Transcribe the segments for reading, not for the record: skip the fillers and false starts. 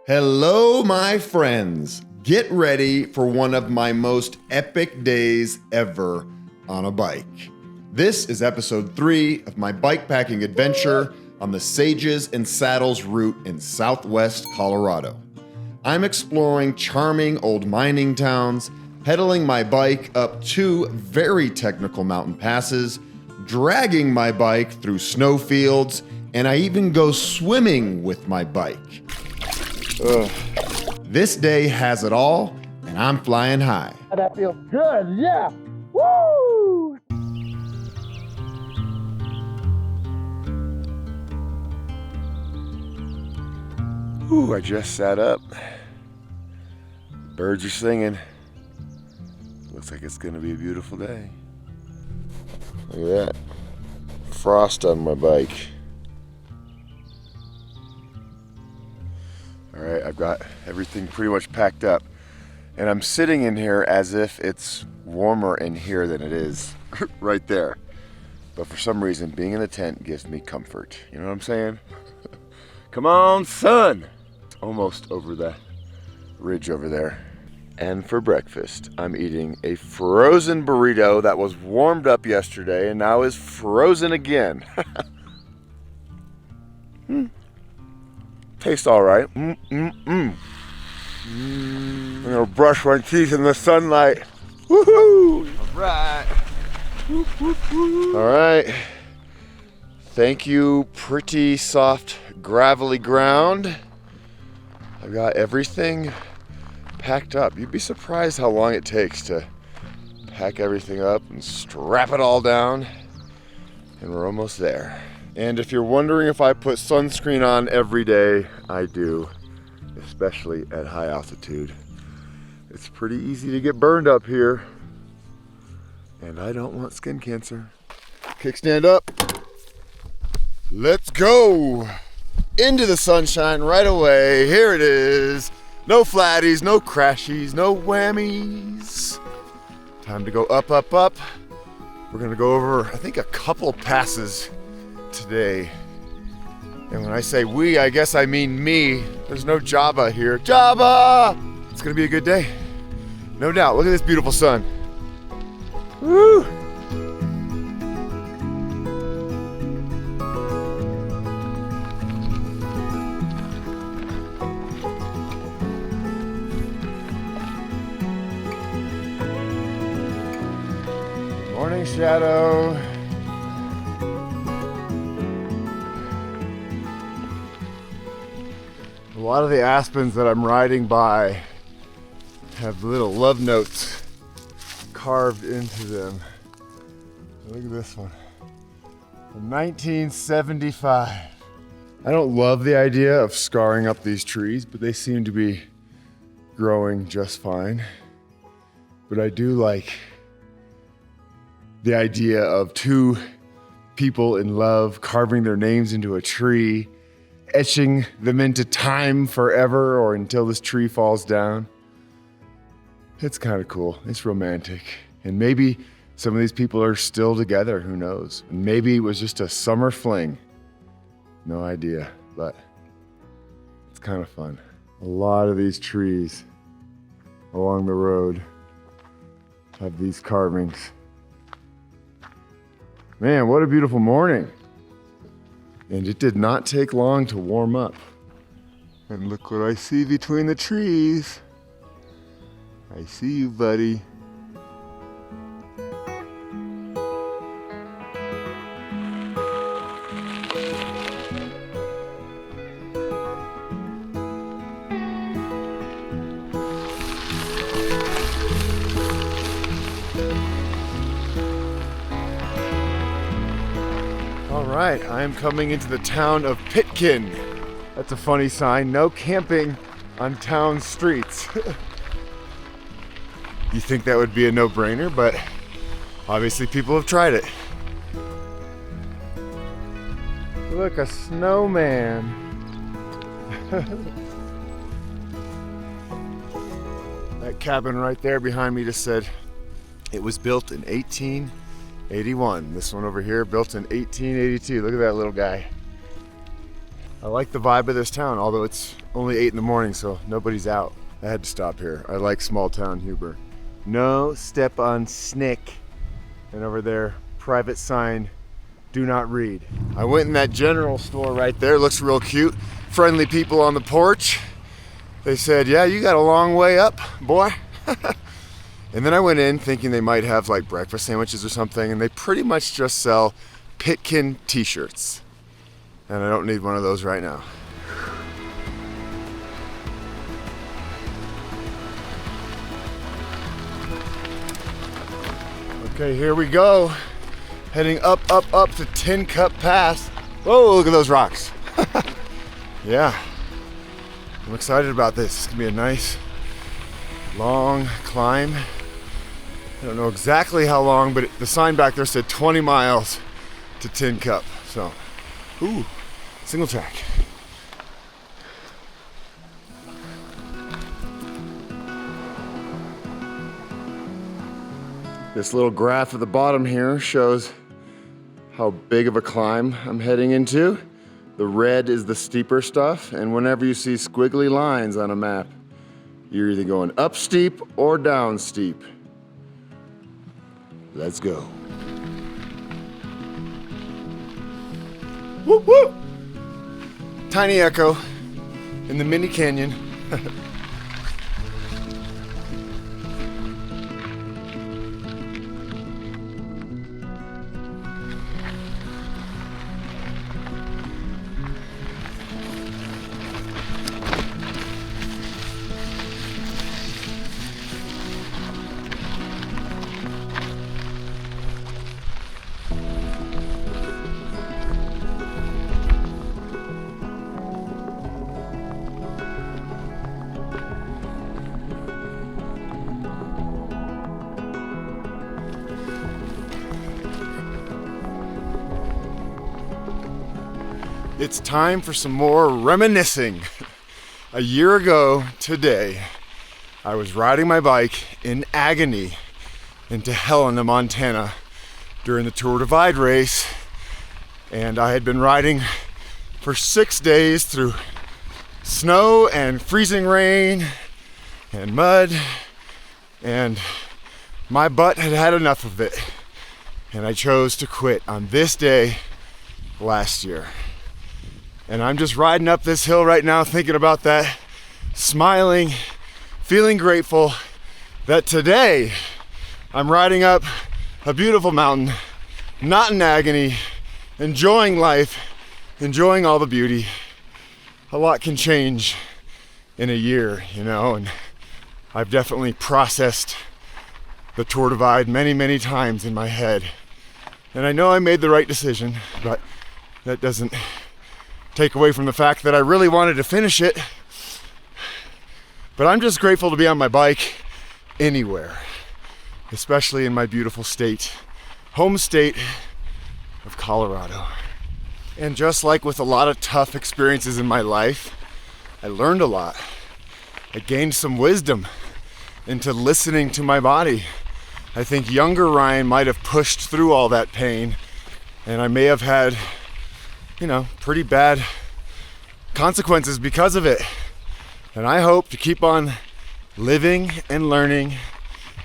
Hello, my friends. Get ready for one of my most epic days ever on a bike. This is episode 3 of my bikepacking adventure on the Sages and Saddles route in southwest Colorado. I'm exploring charming old mining towns, pedaling my bike up 2 very technical mountain passes, dragging my bike through snowfields, and I even go swimming with my bike. Ugh. This day has it all, and I'm flying high. That feels good, yeah! Woo! Ooh, I just sat up. Birds are singing. Looks like it's gonna be a beautiful day. Look at that. Frost on my bike. All right, I've got everything pretty much packed up. And I'm sitting in here as if it's warmer in here than it is right there. But for some reason, being in the tent gives me comfort. You know what I'm saying? Come on, sun! It's almost over that ridge over there. And for breakfast, I'm eating a frozen burrito that was warmed up yesterday and now is frozen again. Tastes all right. I'm gonna brush my teeth in the sunlight. Woohoo! All right. All right. Thank you, pretty soft, gravelly ground. I've got everything packed up. You'd be surprised how long it takes to pack everything up and strap it all down. And we're almost there. And if you're wondering if I put sunscreen on every day, I do, especially at high altitude. It's pretty easy to get burned up here, and I don't want skin cancer. Kickstand up. Let's go into the sunshine right away. Here it is. No flatties, no crashies, no whammies. Time to go up, up, up. We're gonna go over, I think, a couple passes today. And when I say we, I guess I mean me. There's no Java here. Java! It's gonna be a good day. No doubt. Look at this beautiful sun. Woo! Morning, Shadow. A lot of the aspens that I'm riding by have little love notes carved into them. Look at this one. From 1975. I don't love the idea of scarring up these trees, but they seem to be growing just fine. But I do like the idea of 2 people in love carving their names into a tree, etching them into time forever or until this tree falls down. It's kind of cool. It's romantic. And maybe some of these people are still together, who knows? Maybe it was just a summer fling. No idea, but it's kind of fun. A lot of these trees along the road have these carvings. Man, what a beautiful morning. And it did not take long to warm up. And look what I see between the trees. I see you, buddy. All right, I am coming into the town of Pitkin. That's a funny sign. No camping on town streets. You think that would be a no-brainer, but obviously people have tried it. Look, a snowman. That cabin right there behind me just said it was built in 1881. This one over here built in 1882. Look at that little guy. I like the vibe of this town, although it's only 8 in the morning, so nobody's out. I had to stop here. I like small town humor. No step on snake. And over there, private sign, do not read. I went in that general store right there. Looks real cute. Friendly people on the porch. They said, yeah, you got a long way up, boy. And then I went in thinking they might have like breakfast sandwiches or something, and they pretty much just sell Pitkin t-shirts. And I don't need one of those right now. Okay, here we go. Heading up to Tin Cup Pass. Whoa, look at those rocks. Yeah, I'm excited about this. It's gonna be a nice, long climb. I don't know exactly how long, but the sign back there said 20 miles to Tin Cup. So, ooh, single track. This little graph at the bottom here shows how big of a climb I'm heading into. The red is the steeper stuff, and whenever you see squiggly lines on a map, you're either going up steep or down steep. Let's go. Whoop whoop! Tiny echo in the mini canyon. It's time for some more reminiscing. A year ago today, I was riding my bike in agony into Helena, Montana during the Tour Divide race, and I had been riding for 6 days through snow and freezing rain and mud, and my butt had had enough of it, and I chose to quit on this day last year. And I'm just riding up this hill right now thinking about that, smiling, feeling grateful that today I'm riding up a beautiful mountain, not in agony, enjoying life, enjoying all the beauty. A lot can change in a year, you know, and I've definitely processed the Tour Divide many, many times in my head. And I know I made the right decision, but that doesn't take away from the fact that I really wanted to finish it. But I'm just grateful to be on my bike anywhere, especially in my beautiful state, home state of Colorado. And just like with a lot of tough experiences in my life, I learned a lot. I gained some wisdom into listening to my body. I think younger Ryan might have pushed through all that pain, and I may have had, you know, pretty bad consequences because of it. And I hope to keep on living and learning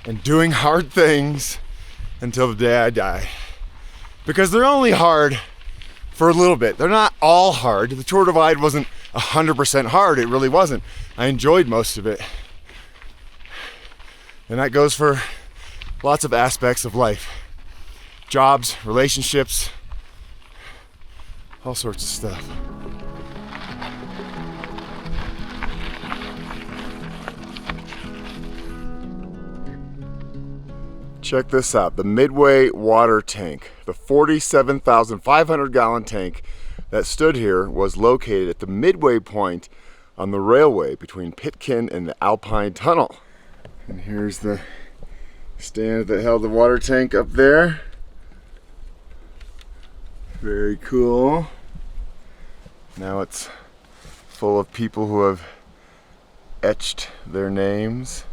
and doing hard things until the day I die. Because they're only hard for a little bit. They're not all hard. The Tour Divide wasn't 100% hard. It really wasn't. I enjoyed most of it. And that goes for lots of aspects of life. Jobs, relationships, all sorts of stuff. Check this out, the Midway water tank. The 47,500 gallon tank that stood here was located at the midway point on the railway between Pitkin and the Alpine Tunnel. And here's the stand that held the water tank up there. Very cool. Now it's full of people who have etched their names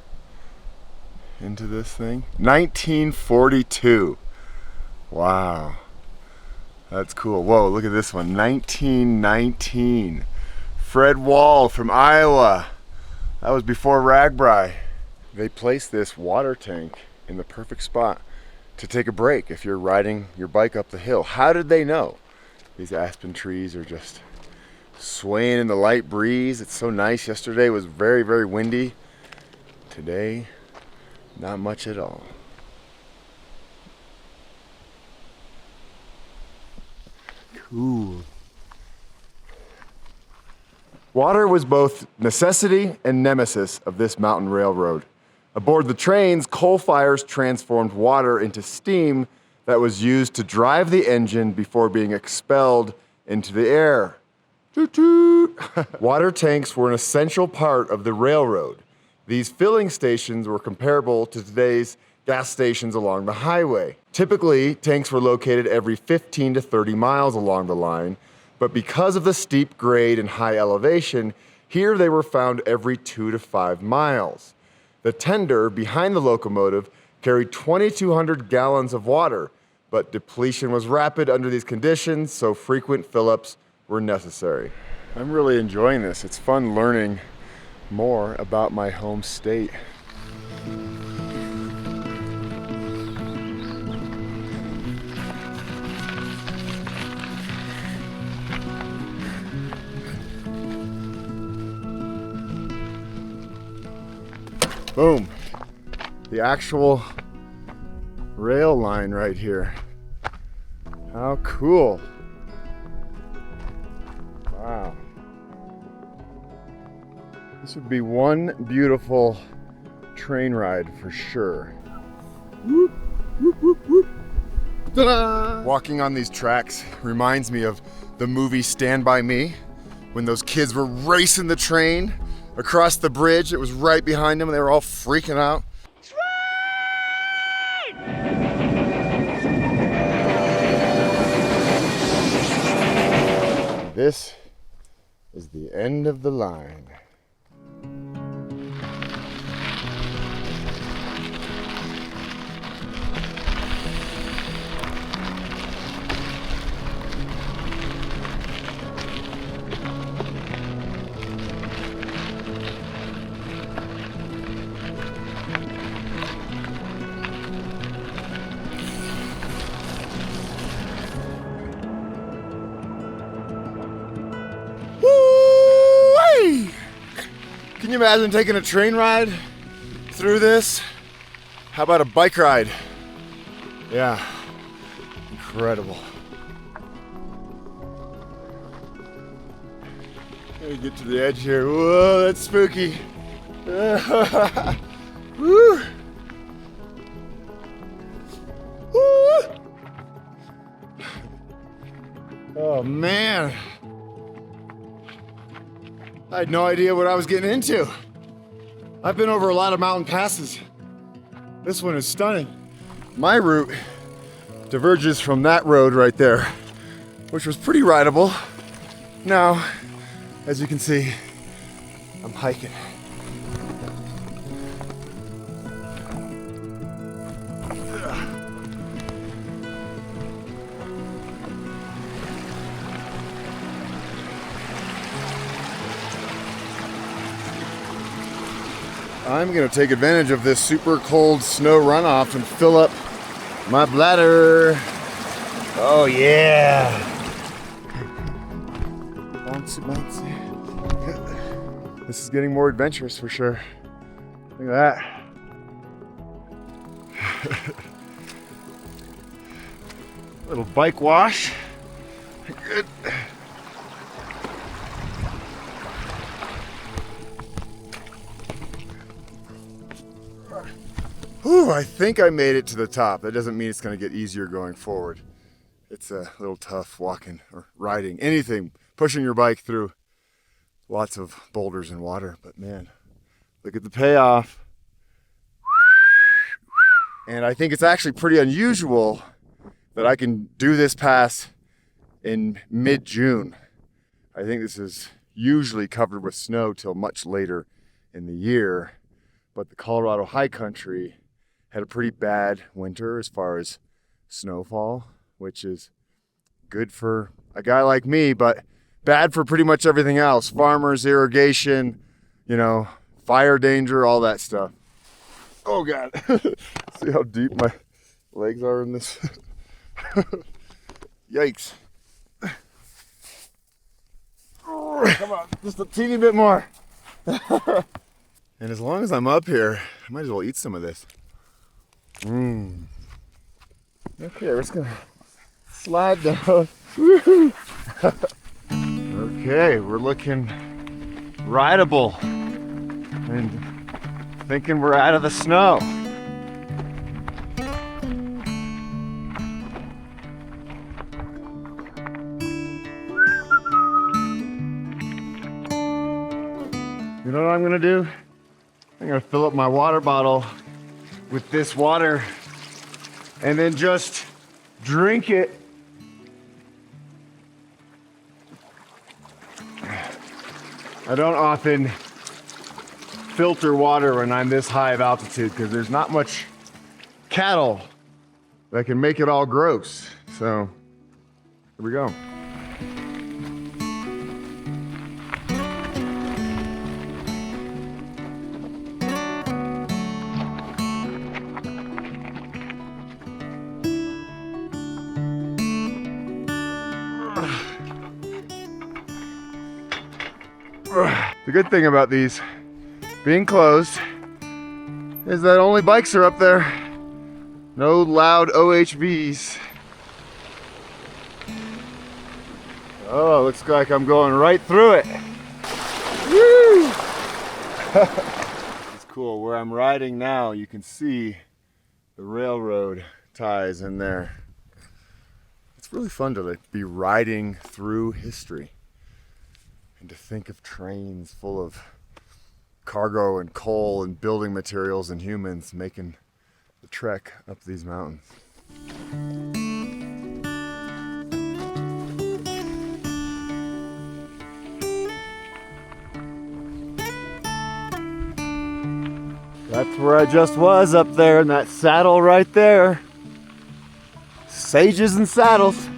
into this thing. 1942. Wow. That's cool. Whoa, look at this one. 1919. Fred Wall from Iowa. That was before Ragbri. They placed this water tank in the perfect spot to take a break if you're riding your bike up the hill. How did they know? These aspen trees are just swaying in the light breeze. It's so nice. Yesterday was very, very windy. Today, not much at all. Cool. Water was both necessity and nemesis of this mountain railroad. Aboard the trains, coal fires transformed water into steam that was used to drive the engine before being expelled into the air. Toot toot. Water tanks were an essential part of the railroad. These filling stations were comparable to today's gas stations along the highway. Typically, tanks were located every 15 to 30 miles along the line, but because of the steep grade and high elevation, here they were found every 2 to 5 miles. The tender behind the locomotive carried 2,200 gallons of water, but depletion was rapid under these conditions, so frequent fill-ups were necessary. I'm really enjoying this. It's fun learning more about my home state. Boom. The actual rail line right here. How cool. Wow. This would be one beautiful train ride for sure. Whoop, whoop, whoop, whoop. Ta-da! Walking on these tracks reminds me of the movie Stand By Me, when those kids were racing the train across the bridge. It was right behind them and they were all freaking out. This is the end of the line. Can you imagine taking a train ride through this? How about a bike ride? Yeah, incredible. Let me get to the edge here. Whoa, that's spooky. Woo. Woo. Oh man. I had no idea what I was getting into. I've been over a lot of mountain passes. This one is stunning. My route diverges from that road right there, which was pretty rideable. Now, as you can see, I'm hiking. I'm gonna take advantage of this super cold snow runoff and fill up my bladder. Oh yeah. Bouncy, bouncy. This is getting more adventurous for sure. Look at that. Little bike wash. Good. Whew, I think I made it to the top. That doesn't mean it's going to get easier going forward. It's a little tough walking or riding, anything, pushing your bike through lots of boulders and water. But man, look at the payoff. And I think it's actually pretty unusual that I can do this pass in mid-June. I think this is usually covered with snow till much later in the year. But the Colorado high country had a pretty bad winter as far as snowfall, which is Good for a guy like me, but bad for pretty much everything else. Farmers, irrigation, you know, fire danger, all that stuff. Oh God. See how deep my legs are in this? Yikes. Come on, just a teeny bit more. And as long as I'm up here, I might as well eat some of this. Okay, we're just gonna slide down. Okay, we're looking rideable and thinking we're out of the snow. You know what I'm gonna do? I'm gonna fill up my water bottle with this water and then just drink it. I don't often filter water when I'm this high of altitude because there's not much cattle that can make it all gross. So here we go. The good thing about these being closed is that only bikes are up there. No loud OHVs. Oh, looks like I'm going right through it. Woo! It's cool. Where I'm riding now, you can see the railroad ties in there. It's really fun to like be riding through history. And to think of trains full of cargo and coal and building materials and humans making the trek up these mountains. That's where I just was, up there in that saddle right there. Sages and saddles.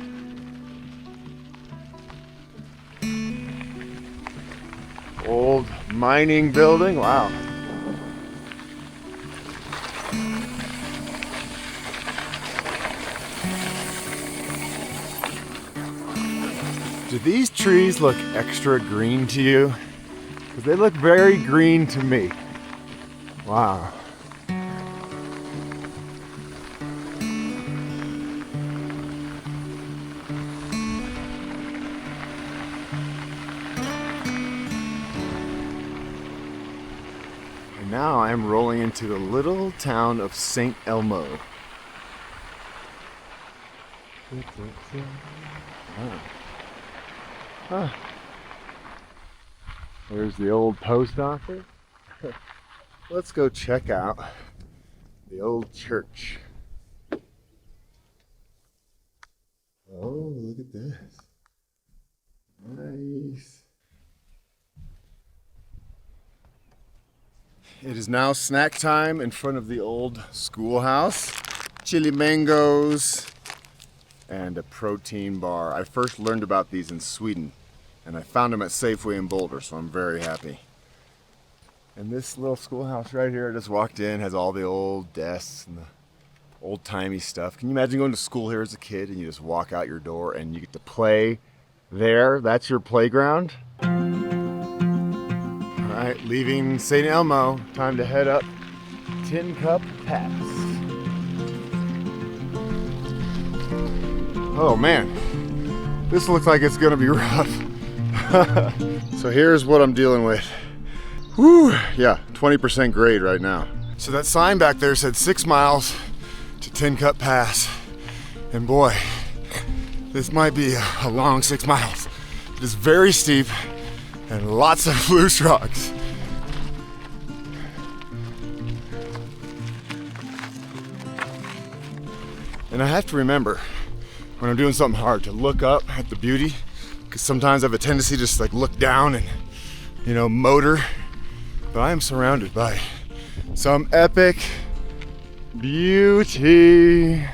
Old mining building, wow. Do these trees look extra green to you? Because they look very green to me. Wow. Now I'm rolling into the little town of St. Elmo. Oh. There's the old post office. Let's go check out the old church. Oh, look at this. Nice. It is now snack time in front of the old schoolhouse. Chili mangoes and a protein bar. I first learned about these in Sweden and I found them at Safeway in Boulder, so I'm very happy. And this little schoolhouse right here, I just walked in, has all the old desks and the old-timey stuff. Can you imagine going to school here as a kid and you just walk out your door and you get to play there? That's your playground? All right, leaving St. Elmo, time to head up Tin Cup Pass. Oh man, this looks like it's gonna be rough. So here's what I'm dealing with. Whew, yeah, 20% grade right now. So that sign back there said 6 miles to Tin Cup Pass. And boy, this might be a long 6 miles. It is very steep and lots of loose rocks. And I have to remember when I'm doing something hard to look up at the beauty, because sometimes I have a tendency to just like look down and, you know, motor. But I am surrounded by some epic beauty.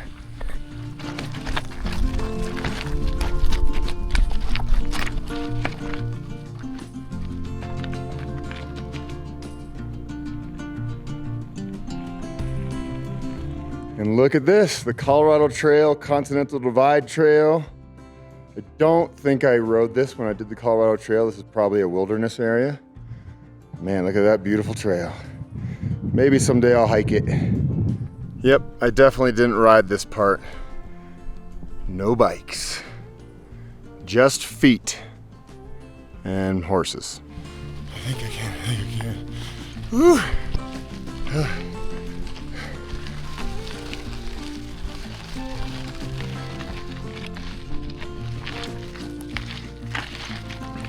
And look at this, the Colorado Trail, Continental Divide Trail. I don't think I rode this when I did the Colorado Trail. This is probably a wilderness area. Man, look at that beautiful trail. Maybe someday I'll hike it. Yep, I definitely didn't ride this part. No bikes, just feet and horses. I think I can. Woo.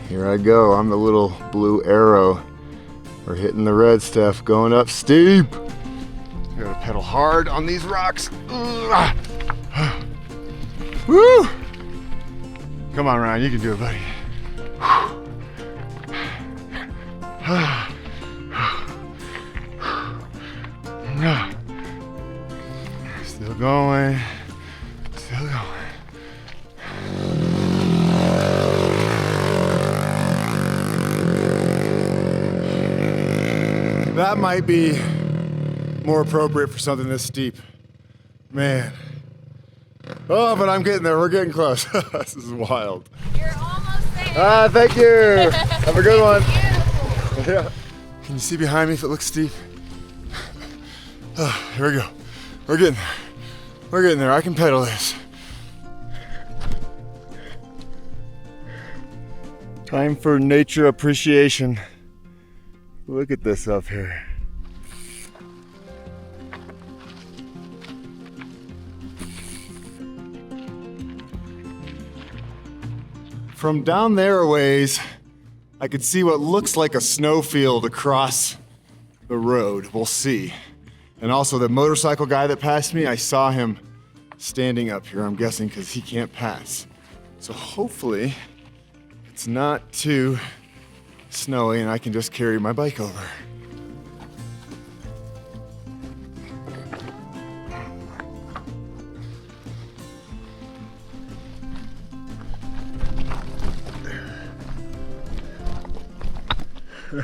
Here I go, I'm the little blue arrow. We're hitting the red stuff, going up steep. I gotta pedal hard on these rocks. Woo! Come on, Ryan, you can do it, buddy. Still going, still going. That might be more appropriate for something this steep. Man. Oh, but I'm getting there. We're getting close. This is wild. You're almost there. Ah, thank you. Have a good one. Yeah. Can you see behind me if it looks steep? Oh, here we go. We're getting there. We're getting there. I can pedal this. Time for nature appreciation. Look at this up here. From down there a ways, I could see what looks like a snowfield across the road. We'll see. And also the motorcycle guy that passed me, I saw him standing up here, I'm guessing because he can't pass. So hopefully it's not too snowy and I can just carry my bike over. I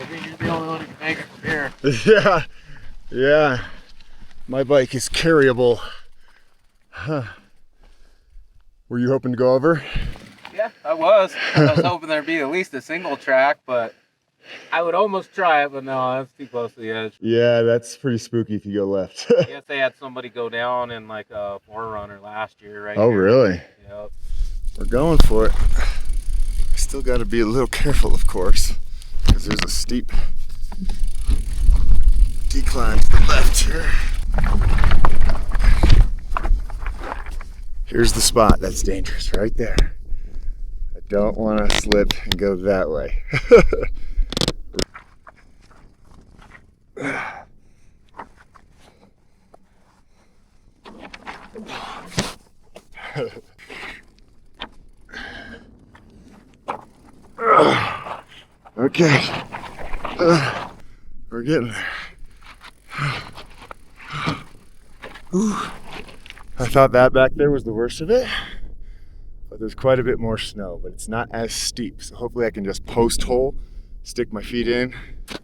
think you're the only one who can make it from here. Yeah. My bike is carryable. Huh. Were you hoping to go over? Yeah, I was hoping there'd be at least a single track, but I would almost try it, but no, that's too close to the edge. Yeah, that's pretty spooky if you go left. I guess they had somebody go down in like a Forerunner last year, right? Oh, here. really? Yep. We're going for it. I still got to be a little careful, of course, because there's a steep decline to the left here. Here's the spot that's dangerous, right there. I don't want to slip and go that way. Okay. We're getting there. I thought that back there was the worst of it, but there's quite a bit more snow, but it's not as steep. So hopefully I can just post hole, stick my feet in.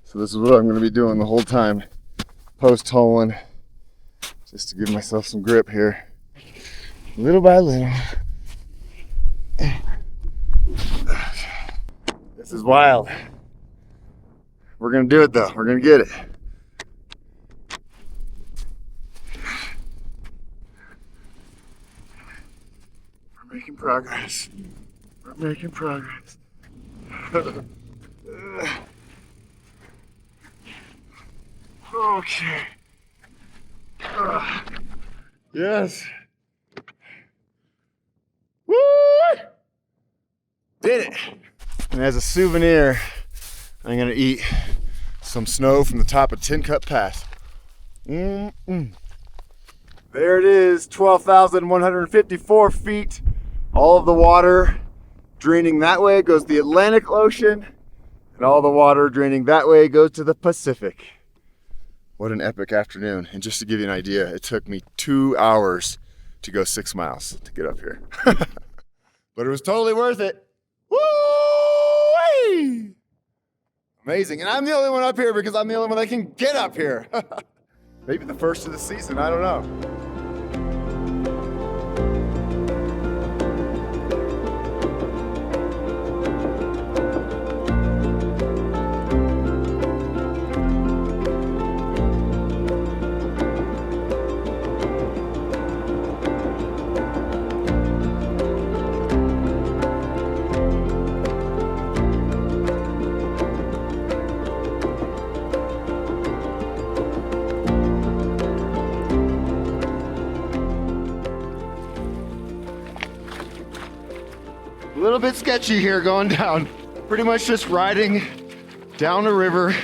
So this is what I'm gonna be doing the whole time. Post holing, just to give myself some grip here. Little by little. This is wild. We're gonna do it though, we're gonna get it. We're making progress. We're making progress. Okay. Yes. Woo! Did it. And as a souvenir, I'm gonna eat some snow from the top of Tin Cup Pass. There it is, 12,154 feet. All of the water draining that way goes to the Atlantic Ocean, and all the water draining that way goes to the Pacific. What an epic afternoon. And just to give you an idea, it took me 2 hours to go 6 miles to get up here. But it was totally worth it. Woo! Amazing. And I'm the only one up here because I'm the only one that can get up here. Maybe the first of the season, I don't know. A little bit sketchy here going down. Pretty much just riding down a river.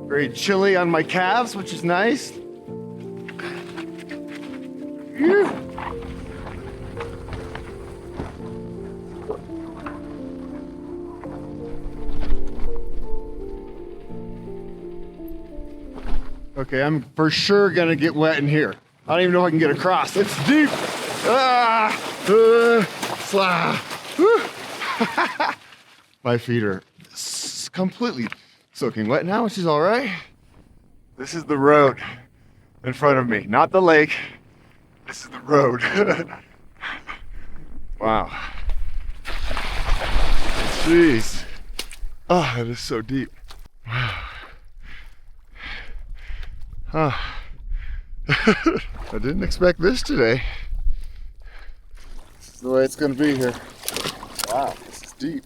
Very chilly on my calves, which is nice. Okay, I'm for sure gonna get wet in here. I don't even know if I can get across. It's deep. My feet are completely soaking wet now, which is all right. This is the road in front of me, not the lake. This is the road. Wow. Jeez. Oh, it is so deep. Wow. Oh. I didn't expect this today. This is the way it's going to be here. Wow, this is deep.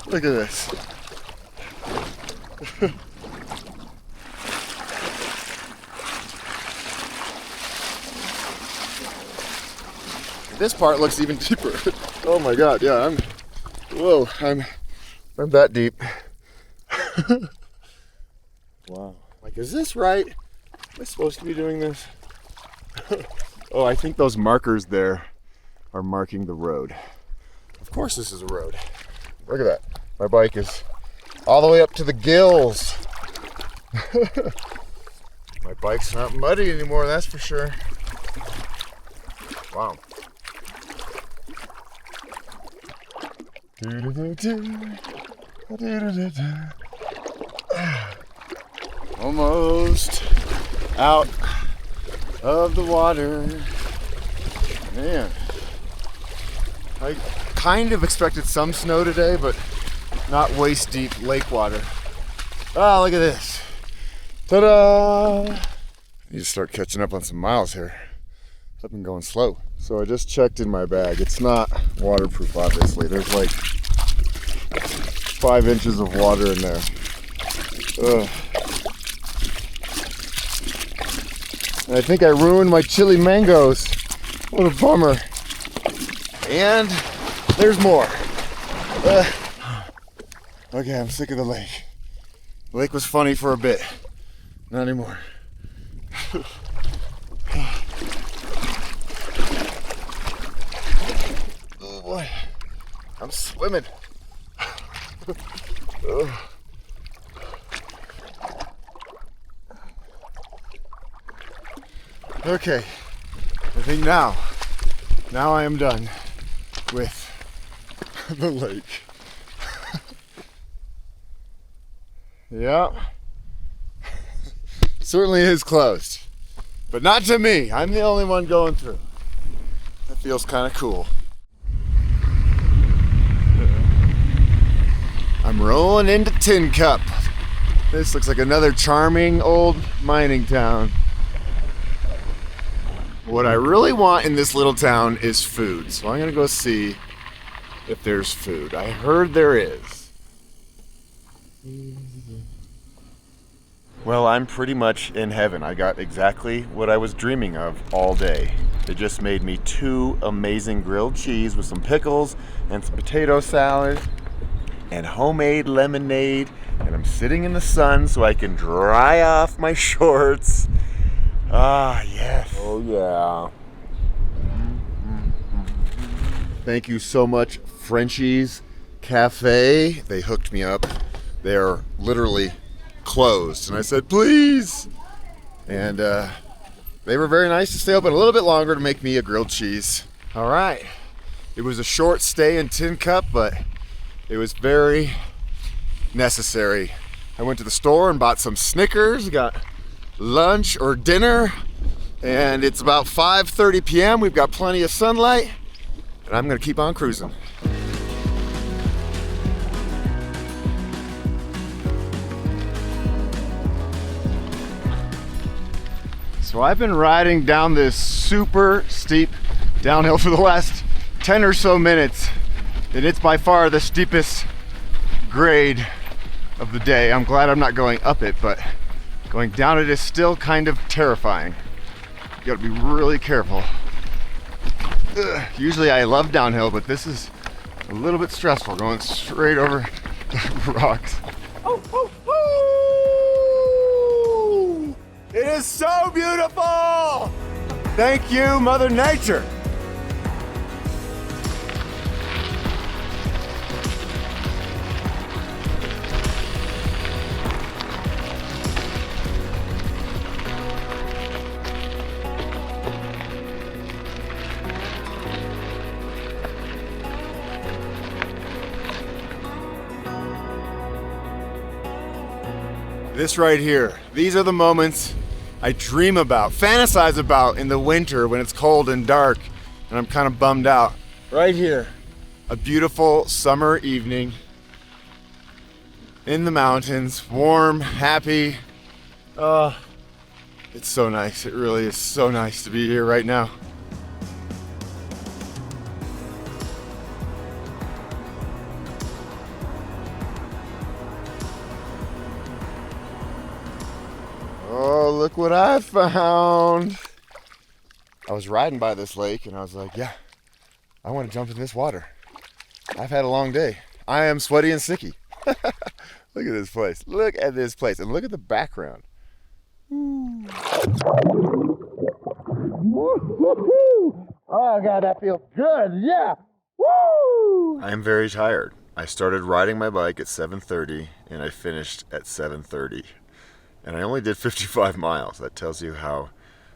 Look at this. This part looks even deeper. Oh my God, yeah, I'm that deep. Wow. Like, is this right? Am I supposed to be doing this? Oh, I think those markers there are marking the road. Of course this is a road. Look at that. My bike is all the way up to the gills. My bike's not muddy anymore, that's for sure. Wow. Almost out of the water. Man, I kind of expected some snow today, but not waist deep lake water. Ah, look at this. Ta-da! I need to start catching up on some miles here. I've been going slow. So I just checked in my bag. It's not waterproof, obviously. There's like 5 inches of water in there. Ugh. And I think I ruined my chili mangoes. What a bummer. And there's more. Okay, I'm sick of the lake. The lake was funny for a bit. Not anymore. Oh boy. I'm swimming. Okay, I think now I am done with the lake. Yeah, certainly is closed, but not to me. I'm the only one going through. That feels kind of cool. I'm rolling into Tin Cup. This looks like another charming old mining town. What I really want in this little town is food, so I'm gonna go see if there's food. I heard there is. Well, I'm pretty much in heaven. I got exactly what I was dreaming of all day. They just made me 2 amazing grilled cheese with some pickles and some potato salad and homemade lemonade, and I'm sitting in the sun so I can dry off my shorts. Ah, yes. Oh, yeah. Thank you so much, Frenchie's Cafe. They hooked me up. They're literally closed. And I said, please. And they were very nice to stay open a little bit longer to make me a grilled cheese. All right. It was a short stay in Tin Cup, but It was very necessary. I went to the store and bought some Snickers, got lunch or dinner, and it's about 5:30 p.m. We've got plenty of sunlight, and I'm gonna keep on cruising. So I've been riding down this super steep downhill for the last 10 or so minutes, and it's by far the steepest grade of the day. I'm glad I'm not going up it, but going down it is still kind of terrifying. You gotta be really careful. Ugh. Usually I love downhill, but this is a little bit stressful going straight over the rocks. Oh, oh, oh! It is so beautiful! Thank you, Mother Nature. This right here, these are the moments I dream about, fantasize about in the winter when it's cold and dark and I'm kind of bummed out. Right here, a beautiful summer evening in the mountains, warm, happy. Oh, it's so nice. It really is so nice to be here right now. Oh, look what I found. I was riding by this lake and I was like, yeah, I want to jump in this water. I've had a long day. I am sweaty and sicky. Look at this place. Look at this place. And look at the background. Ooh. Oh, God, that feels good. Yeah. Woo! I am very tired. I started riding my bike at 7:30 and I finished at 7:30. And I only did 55 miles. That tells you how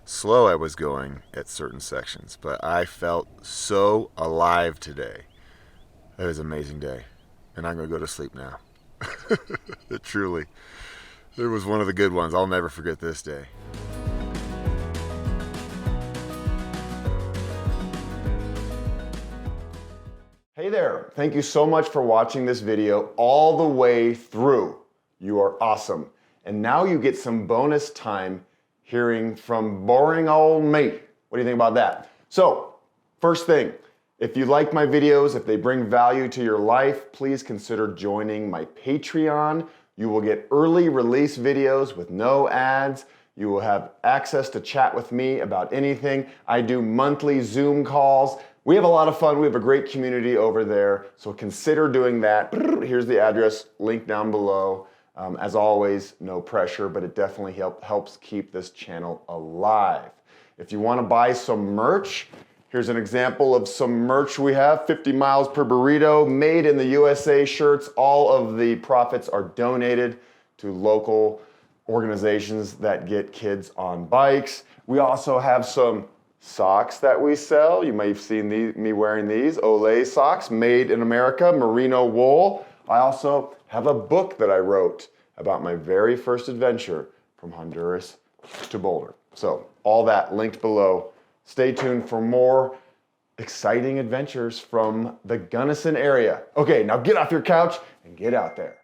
slow I was going at certain sections. But I felt so alive today. It was an amazing day. And I'm going to go to sleep now. Truly. It was one of the good ones. I'll never forget this day. Hey there. Thank you so much for watching this video all the way through. You are awesome. And now you get some bonus time hearing from boring old me. What do you think about that? So, first thing, if you like my videos, if they bring value to your life, please consider joining my Patreon. You will get early release videos with no ads. You will have access to chat with me about anything. I do monthly Zoom calls. We have a lot of fun. We have a great community over there. So consider doing that. Here's the address, link down below. As always, no pressure, but it definitely helps keep this channel alive. If you want to buy some merch, here's an example of some merch we have. 50 miles per burrito, made in the USA shirts. All of the profits are donated to local organizations that get kids on bikes. We also have some socks that we sell. You may have seen me wearing these, Olay socks, made in America, merino wool. I also have a book that I wrote about my very first adventure from Honduras to Boulder. So all that linked below. Stay tuned for more exciting adventures from the Gunnison area. Okay, now get off your couch and get out there.